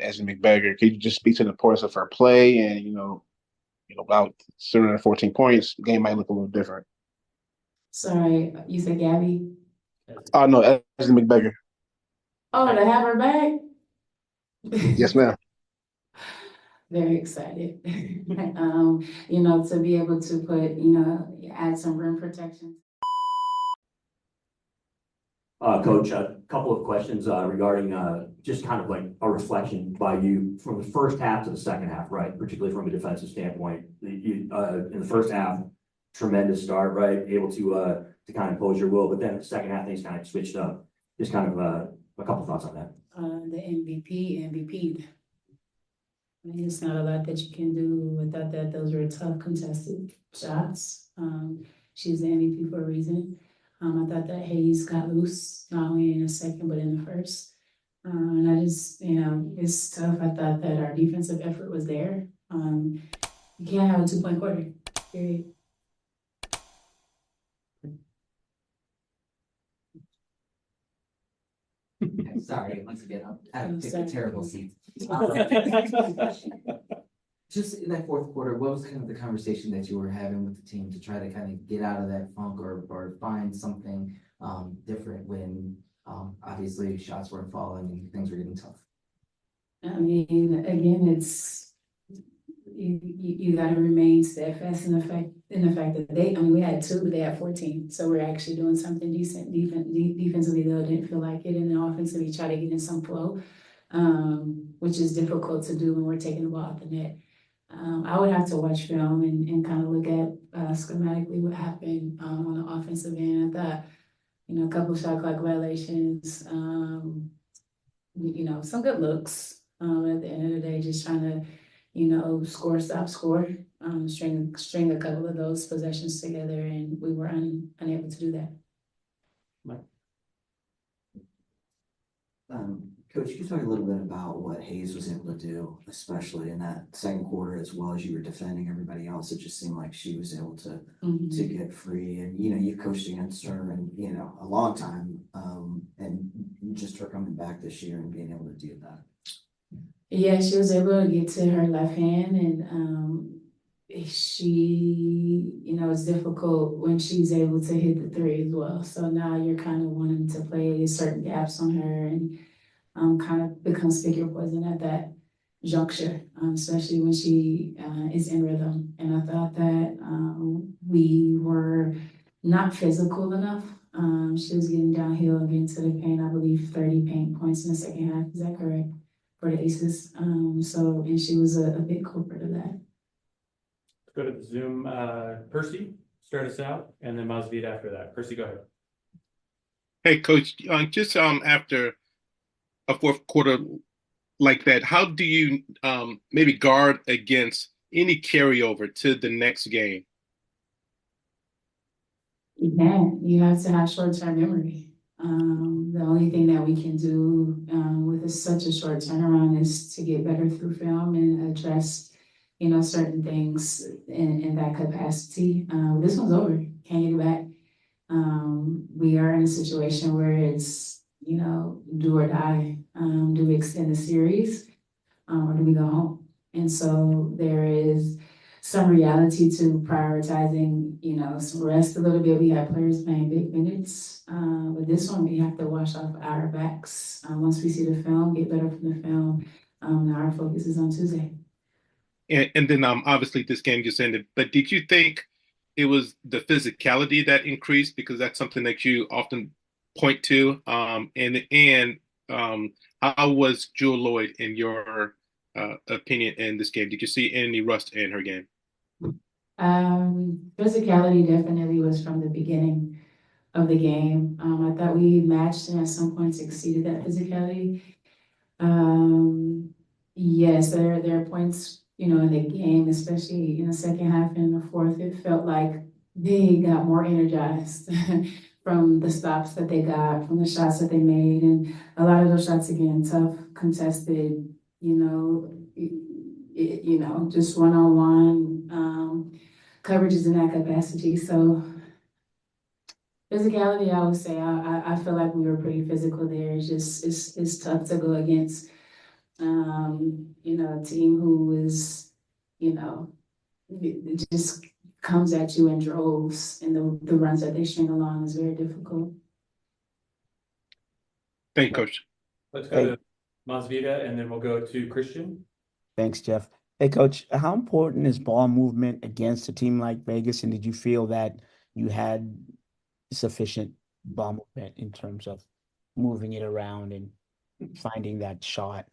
Ezi Magbegor. Could you just speak to the importance of her play and about 714 points, the game might look a little different. Sorry, you said Gabby? Oh no, Ezi Magbegor. Oh, to have her back? Yes, ma'am. Very excited. To be able to put, add some rim protection. Coach, a couple of questions regarding just kind of like a reflection by you from the first half to the second half, right? Particularly from a defensive standpoint. In the first half, tremendous start, right? Able to kind of impose your will, but then the second half things kind of switched up. Just kind of a couple thoughts on that. The MVP. I mean, it's not a lot that you can do without that. Those were tough contested shots. She's the MVP for a reason. I thought that Hayes got loose, not only in the second, but in the first. And I just, it's tough. I thought that our defensive effort was there. You can't have a 2-point quarter, period. Sorry, once again, I picked a terrible seat. Just in that fourth quarter, what was kind of the conversation that you were having with the team to try to kind of get out of that funk or find something different when obviously shots weren't falling and things were getting tough? I mean, again, it's you got to remain steadfast in the fact that we had 2, but they had 14, so we're actually doing something decent. Defensively, though, didn't feel like it, and then offensively, try to get in some flow, which is difficult to do when we're taking the ball out the net. I would have to watch film and kind of look at schematically what happened on the offensive end. I thought, a couple of shot clock violations, some good looks. At the end of the day, just trying to, score, stop, score, string a couple of those possessions together, and we were unable to do that. Mike? Coach, you talk a little bit about what Hayes was able to do, especially in that second quarter, as well as you were defending everybody else. It just seemed like she was able to get free, and you coached against her and a long time, and just her coming back this year and being able to do that. Yeah, she was able to get to her left hand, and she, it's difficult when she's able to hit the 3 as well. So now you're kind of wanting to play certain gaps on her and kind of become stick your poison at that juncture, especially when she is in rhythm. And I thought that we were not physical enough. She was getting downhill and getting to the paint, I believe 30 paint points in the second half. Is that correct? For the Aces. And she was a big culprit of that. Let's go to the Zoom. Percy, start us out, and then Masvid after that. Percy, go ahead. Hey, Coach, just after a fourth quarter like that, how do you maybe guard against any carryover to the next game? You can. You have to have short-term memory. The only thing that we can do with such a short turnaround is to get better through film and address, certain things in that capacity. This one's over. Can't get it back. We are in a situation where it's, do or die. Do we extend the series or do we go home? And so there is some reality to prioritizing, some rest a little bit. We have players playing big minutes. But this one, we have to wash off our backs. Once we see the film, get better from the film. Now our focus is on Tuesday. And then obviously this game just ended, but did you think it was the physicality that increased? Because that's something that you often point to. And how was Jewell Loyd in your opinion in this game? Did you see any rust in her game? Physicality definitely was from the beginning of the game. I thought we matched and at some points exceeded that physicality. Yes, there are points, in the game, especially in the second half and in the fourth, it felt like they got more energized from the stops that they got, from the shots that they made. And a lot of those shots, again, tough, contested, just one-on-one coverages in that capacity. So physicality, I would say, I feel like we were pretty physical there. It's tough to go against A team who is, it just comes at you in droves, and the runs that they string along is very difficult. Thank you, Coach. Let's go to Masvida, and then we'll go to Christian. Thanks, Jeff. Hey, Coach, how important is ball movement against a team like Vegas? And did you feel that you had sufficient ball movement in terms of moving it around and finding that shot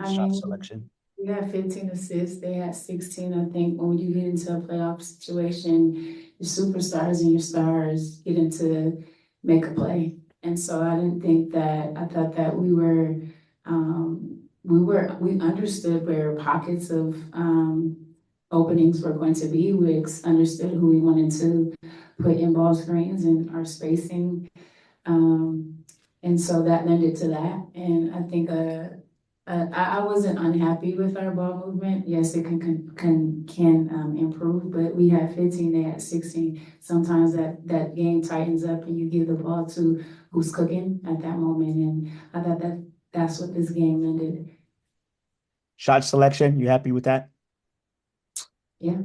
selection? We had 15 assists. They had 16. I think when you get into a playoff situation, your superstars and your stars get into make a play. And so I thought that we understood where pockets of openings were going to be. We understood who we wanted to put in ball screens and our spacing. And so that lended to that. And I think I wasn't unhappy with our ball movement. Yes, it can improve, but we had 15, they had 16. Sometimes that game tightens up and you give the ball to who's cooking at that moment. And I thought that's what this game ended. Shot selection, you happy with that? Yeah.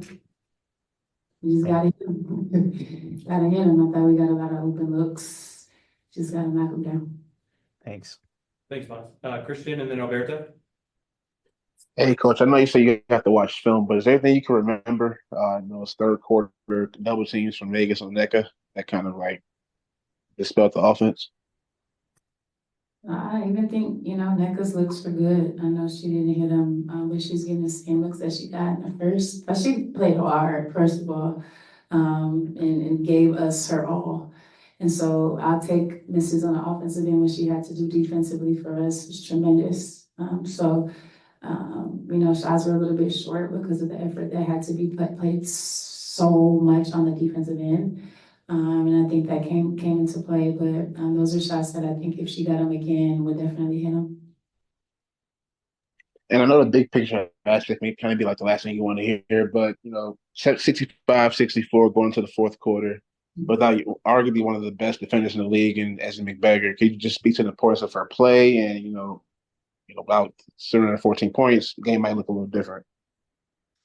We just gotta hit him. Gotta hit him. I thought we got a lot of open looks. Just gotta knock them down. Thanks. Thanks, Mas. Christian, and then Alberta. Hey, Coach, I know you say you have to watch film, but is there anything you can remember in those third quarter double teams from Vegas on NECA that kind of like dispelled the offense? I even think, Nneka's looks were good. I know she didn't hit him, but she's getting the same looks that she got in the first. But she played hard, first of all, and gave us her all. And so I'll take misses on the offensive end when she had to do defensively for us. It was tremendous. Shots were a little bit short because of the effort that had to be played so much on the defensive end. And I think that came into play, but those are shots that I think if she got them again, would definitely hit them. And I know the big picture aspect may kind of be like the last thing you want to hear, but 65-64 going into the fourth quarter, without arguably one of the best defenders in the league and Ezi Magbegor, could you just speak to the importance of her play and about 714 points, the game might look a little different.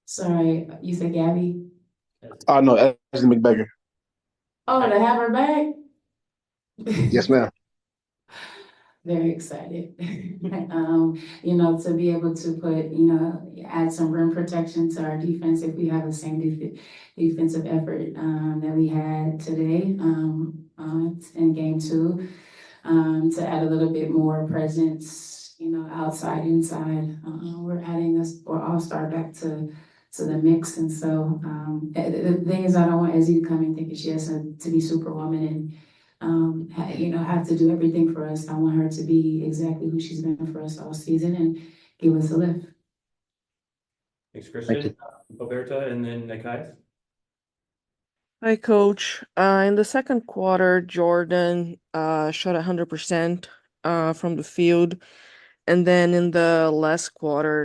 Sorry, you said Gabby? Oh no, Ezi Magbegor. Oh, to have her back? Yes, ma'am. Very excited. To be able to put, add some rim protection to our defense if we have the same defensive effort that we had today in game 2, to add a little bit more presence, outside, inside. We're adding or all-star back to the mix. And so the thing is, I don't want Ezi to come and thinking she has to be superwoman and have to do everything for us. I want her to be exactly who she's been for us all season and give us a lift. Thanks, Christian. Alberta, and then Nikai. Hi, Coach. In the second quarter, Jordan shot 100% from the field. And then in the last quarter,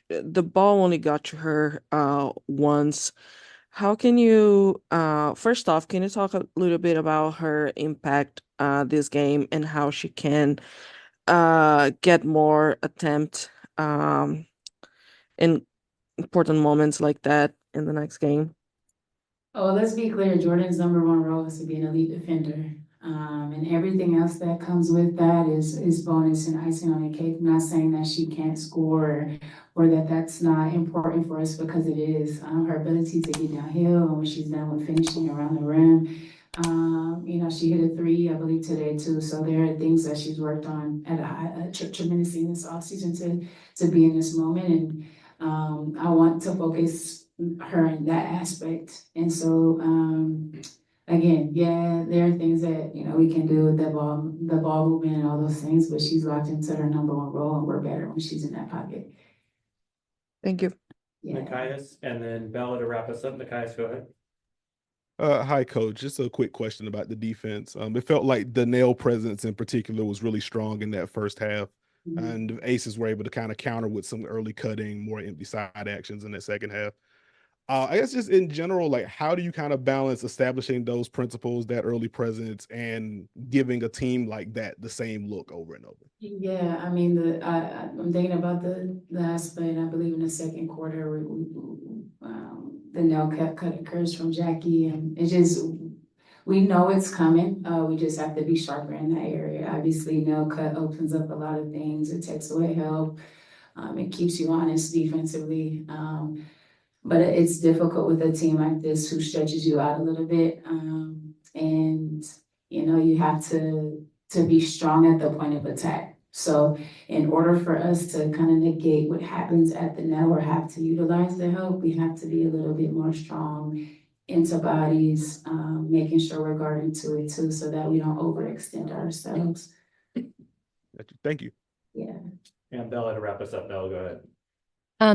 the ball only got to her once. How can you, first off, can you talk a little bit about her impact this game and how she can get more attempt in important moments like that in the next game? Oh, let's be clear, Jordan's number 1 role is to be an elite defender. And everything else that comes with that is bonus and icing on the cake. I'm not saying that she can't score or that that's not important for us, because it is. Her ability to get downhill and when she's done with finishing around the rim. She hit a 3, I believe, today too. So there are things that she's worked on at a tremendous in this offseason to be in this moment. And I want to focus her in that aspect. And so, again, yeah, there are things that, we can do with the ball movement and all those things, but she's locked into her number 1 role and we're better when she's in that pocket. Thank you. Yeah. Nikias, and then Bella to wrap us up. Nikias, go ahead. Hi, Coach. Just a quick question about the defense. It felt like the nail presence in particular was really strong in that first half. And the Aces were able to kind of counter with some early cutting, more empty side actions in that second half. I guess just in general, like how do you kind of balance establishing those principles, that early presence, and giving a team like that the same look over and over? Yeah, I mean, I'm thinking about the last play, and I believe in the second quarter, the nail cut occurs from Jackie, and it just, we know it's coming. We just have to be sharper in that area. Obviously, nail cut opens up a lot of things. It takes away help. It keeps you honest defensively. But it's difficult with a team like this who stretches you out a little bit. And, you know, you have to be strong at the point of attack. So in order for us to kind of negate what happens at the net or have to utilize the help, we have to be a little bit more strong into bodies, making sure we're guarding to it too, so that we don't overextend ourselves. Thank you. Yeah. And Bella, to wrap us up, Bella, go ahead.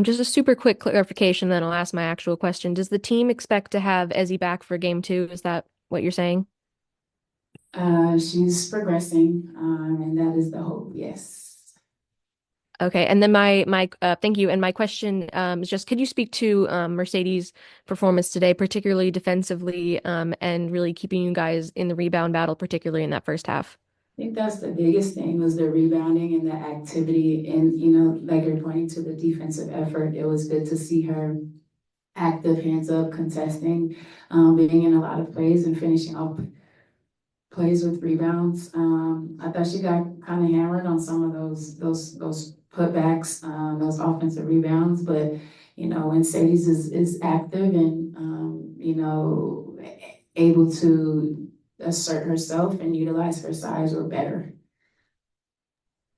Just a super quick clarification, then I'll ask my actual question. Does the team expect to have Ezi back for game 2? Is that what you're saying? She's progressing, and that is the hope, yes. Okay, and then my thank you. And my question is just, could you speak to Mercedes' performance today, particularly defensively, and really keeping you guys in the rebound battle, particularly in that first half? I think that's the biggest thing, was the rebounding and the activity, and, you know, like you're pointing to the defensive effort. It was good to see her active, hands up, contesting, being in a lot of plays and finishing up plays with rebounds. I thought she got kind of hammered on some of those putbacks, those offensive rebounds, but, you know, when Sadie's is active and, you know, able to assert herself and utilize her size, or better.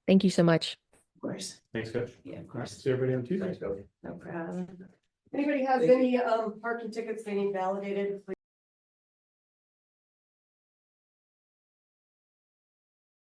Thank you so much. Of course. Thanks, Coach. Yeah, of course. See everybody on Tuesday. No problem. Anybody has any parking tickets they need validated, please